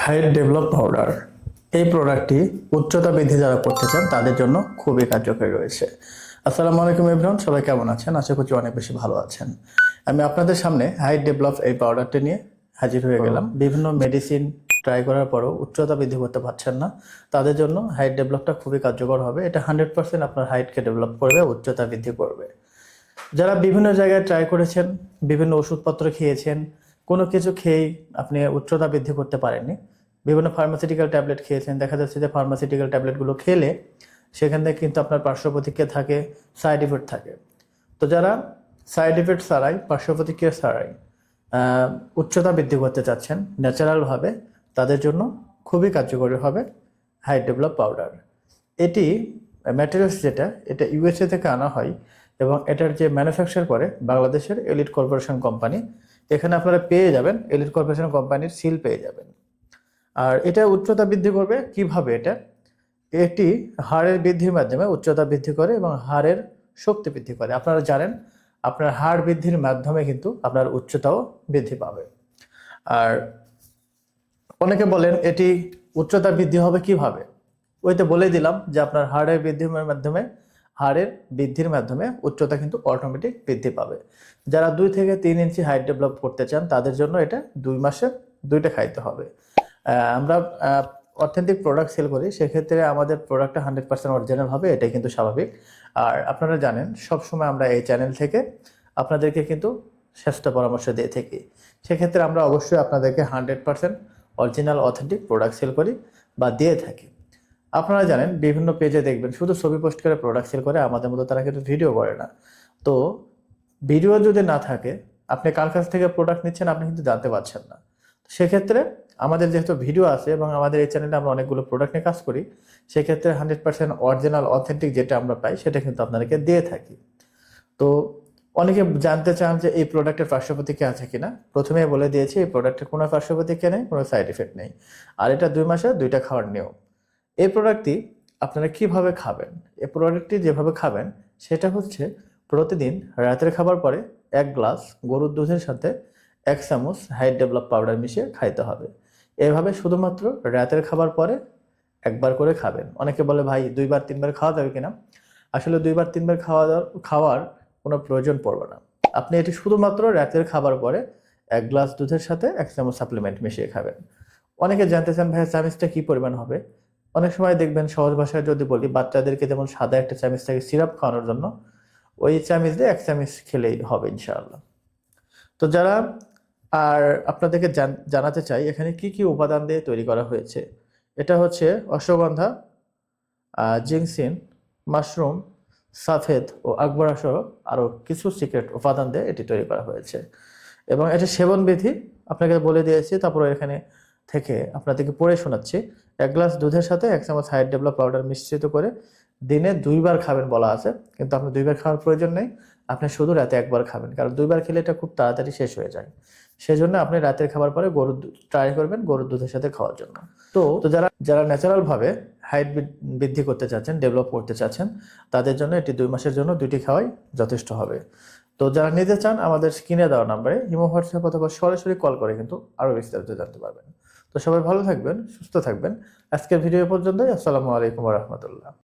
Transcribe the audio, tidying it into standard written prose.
Height develop powder এই প্রোডাক্টটি উচ্চতা বৃদ্ধি যারা করতে চান তাদের জন্য খুবই কার্যকরী রয়েছে। আসসালামু আলাইকুম এভরিওয়ান, সবাই কেমন আছেন? আশা করছি অনেক বেশি ভালো আছেন। আমি আপনাদের সামনে হাইট ডেভেলপ এই পাউডারটি নিয়ে হাজির হয়ে গেলাম। বিভিন্ন মেডিসিন ট্রাই করার পরও উচ্চতা বৃদ্ধি করতে পারছেন না, তাদের জন্য হাইট ডেভেলপটা খুবই কার্যকর হবে। এটা 100% আপনার হাইটকে ডেভেলপ করবে, উচ্চতা বৃদ্ধি করবে। যারা বিভিন্ন জায়গায় ট্রাই করেছেন, বিভিন্ন ওষুধপত্র খেয়েছেন, কোনো কিছু খেয়েই আপনি উচ্চতা বৃদ্ধি করতে পারেননি, বিভিন্ন ফার্মাসিউটিক্যাল ট্যাবলেট খেয়েছেন, দেখা যাচ্ছে যে ফার্মাসিউটিক্যাল ট্যাবলেটগুলো খেলে সেখান থেকে কিন্তু আপনার পার্শ্ব প্রতিক্রিয়া থাকে, সাইড ইফেক্ট থাকে। তো যারা সাইড ইফেক্ট ছাড়াই, পার্শ্ব প্রতিক্রিয়া ছাড়াই উচ্চতা বৃদ্ধি করতে চাচ্ছেন ন্যাচারালভাবে, তাদের জন্য খুবই কার্যকরী হবে হাইট ডেভেলপ পাউডার। এটি ম্যাটেরিয়ালস যেটা, এটা ইউএসএ থেকে আনা হয় এবং এটার যে ম্যানুফ্যাকচার করে বাংলাদেশের এলিট কর্পোরেশন কোম্পানি। এখানে আপনারা পেয়ে যাবেন এলিট কর্পোরেশন কোম্পানির সিল পেয়ে যাবেন। আর এটা উচ্চতা বৃদ্ধি করবে কিভাবে? এটি হাড়ের বৃদ্ধির মাধ্যমে উচ্চতা বৃদ্ধি করে এবং হাড়ের শক্তি বৃদ্ধি করে। আপনারা জানেন আপনার হাড় বৃদ্ধির মাধ্যমে কিন্তু আপনার উচ্চতাও বৃদ্ধি পাবে। আর অনেকে বলেন এটি উচ্চতা বৃদ্ধি হবে কিভাবে? ওইতে বলে দিলাম যে আপনার হাড়ের বৃদ্ধির মাধ্যমে উচ্চতা কিন্তু অটোমেটিক বৃদ্ধি পাবে। যারা 2 থেকে 3 ইঞ্চি হাইট ডেভেলপ করতে চান তাদের জন্য এটা 2 মাসে 2টা খাইতে হবে। আমরা অথেন্টিক প্রোডাক্ট সেল করি, সেক্ষেত্রে আমাদের প্রোডাক্টটা 100% অরিজিনাল হবে, এটাই কিন্তু স্বাভাবিক। আর আপনারা জানেন সবসময় আমরা এই চ্যানেল থেকে আপনাদেরকে কিন্তু স্বাস্থ্য পরামর্শ দিয়ে থাকি। সেক্ষেত্রে আমরা অবশ্যই আপনাদেরকে 100% অরিজিনাল অথেন্টিক প্রোডাক্ট সেল করি বা দিয়ে থাকি। আপনারা জানেন বিভিন্ন পেজে দেখবেন শুধু ছবি পোস্ট করে প্রোডাক্ট সেল করে, আমাদের মতো তারা কিন্তু ভিডিও করে না। তো ভিডিও যদি না থাকে, আপনি কার কাছ থেকে প্রোডাক্ট নিচ্ছেন আপনি কিন্তু জানতে পারছেন না। সেক্ষেত্রে আমাদের যেহেতু ভিডিও আছে এবং আমাদের এই চ্যানেলে আমরা অনেকগুলো প্রোডাক্ট নিয়ে কাজ করি, সেক্ষেত্রে 100% অরিজিনাল অথেন্টিক যেটা আমরা পাই সেটা কিন্তু আপনাদেরকে দিয়ে থাকি। তো অনেকে জানতে চান যে এই প্রোডাক্টের পার্শ্ব প্রতিক্রিয়া আছে কিনা। প্রথমেই বলে দিয়েছি এই প্রোডাক্টের কোনো পার্শ্ব প্রতিক্রিয়া নেই, কোনো সাইড এফেক্ট নেই। আর এটা 2 মাসে 2টা খাওয়ার নিয়ম। এই প্রোডাক্টটি আপনারা কিভাবে খাবেন? এই প্রোডাক্টটি যেভাবে খাবেন সেটা হচ্ছে প্রতিদিন রাতের খাবার পরে 1 গ্লাস গরুর দুধের সাথে 1 চামচ হাইট ডেভেলপ পাউডার মিশিয়ে খাইতে হবে। এভাবে শুধুমাত্র রাতের খাবার পরে একবার করে খাবেন। অনেকে বলে ভাই 2 বার 3 বার খাওয়া যাবে কিনা? আসলে 2 বার 3 বার খাওয়ার কোনো প্রয়োজন পড়বে না। আপনি এটি শুধুমাত্র রাতের খাবার পরে 1 গ্লাস দুধের সাথে 1 চামচ সাপ্লিমেন্ট মিশিয়ে খাবেন। অনেকে জানতে চান ভাই চামচটা কি পরিমাণ হবে? অনেক সময় দেখবেন সহজ ভাষায় যদি বলি, বাচ্চাদেরকে যেমন সাদা একটা চামচ থাকে সিরাপ খাওয়ানোর জন্য, ওই চামচ দিয়ে 1 চামচ খেলেই হবে ইনশাআল্লাহ। তো যারা আর আপনাদেরকে জানাতে চাই এখানে কি কি উপাদান দিয়ে তৈরি করা হয়েছে। এটা হচ্ছে অশ্বগন্ধা, জিংসিন, মাশরুম, সাফেদ ও আকবরা সহ আরও কিছু সিক্রেট উপাদান দিয়ে এটি তৈরি করা হয়েছে। এবং এটা সেবন বিধি আপনাকে বলে দিয়েছি, তারপরে এখানে থেকে আপনাদেরকে পড়ে শোনাচ্ছি। 1 গ্লাস দুধের সাথে 1 চামচ হাইট ডেভেলপ পাউডার মিশ্রিত করে দিনে 2 বার খাবেন বলা আছে, কিন্তু আপনার 2 বার খাওয়ার প্রয়োজন নেই। আপনি শুধু রাতে 1 বার খাবেন, কারণ 2 বার খেলে এটা খুব তাড়াতাড়ি শেষ হয়ে যায়। সেজন্য আপনি রাতের খাবার পরে গরুর দুধ ট্রাই করবেন গরুর দুধের সাথে খাওয়ার জন্য। তো যারা ন্যাচারাল ভাবে হাইট বৃদ্ধি করতে চাচ্ছেন, ডেভেলপ করতে চাচ্ছেন, তাদের জন্য এটি 2 মাসের জন্য 2টি খাওয়াই যথেষ্ট হবে। তো যারা নিতে চান আমাদের স্ক্রিনে দেওয়া নাম্বারে ইমো, হোয়াটসঅ্যাপ অথবা সরাসরি কল করে কিন্তু আরো বিস্তারিত জানতে পারবেন। তো সবাই ভালো থাকবেন, সুস্থ থাকবেন। আজকের ভিডিও পর্যন্তই। আসসালামু আলাইকুম ওয়া রাহমাতুল্লাহ।